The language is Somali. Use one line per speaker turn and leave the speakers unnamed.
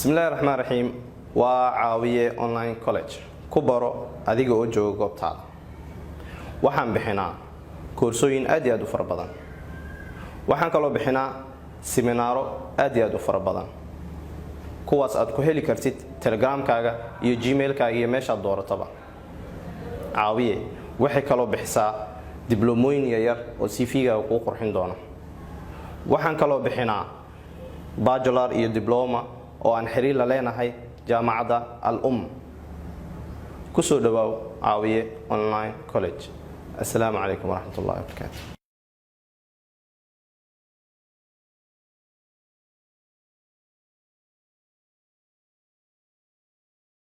Bismillahirrahmanirrahim. Waa caawiye online college ku baro adiga oo jooga goobtaada. Waxaan bixinaa koorsooyin aad iyo aad u fara badan. Waxaan kaloo bixinaa seminaaro aad iyo aad u fara badan. kuwaas aad ku heli kartid Telegram-kaaga iyo Gmail-kaaga iyo meesha aad doorataba. Caawiye waxay kaloo bixisaa diblomooyin yar oo CV-gaaga ku qurxin doona. Waxaan kaloo bixinaa bachelor iyo diploma oo aan xiriir la leenahay jaamacadda ku soo dhawaaw caawiye online college. Assalaamu calaykum waraxmatullaahi wabarakaatuh.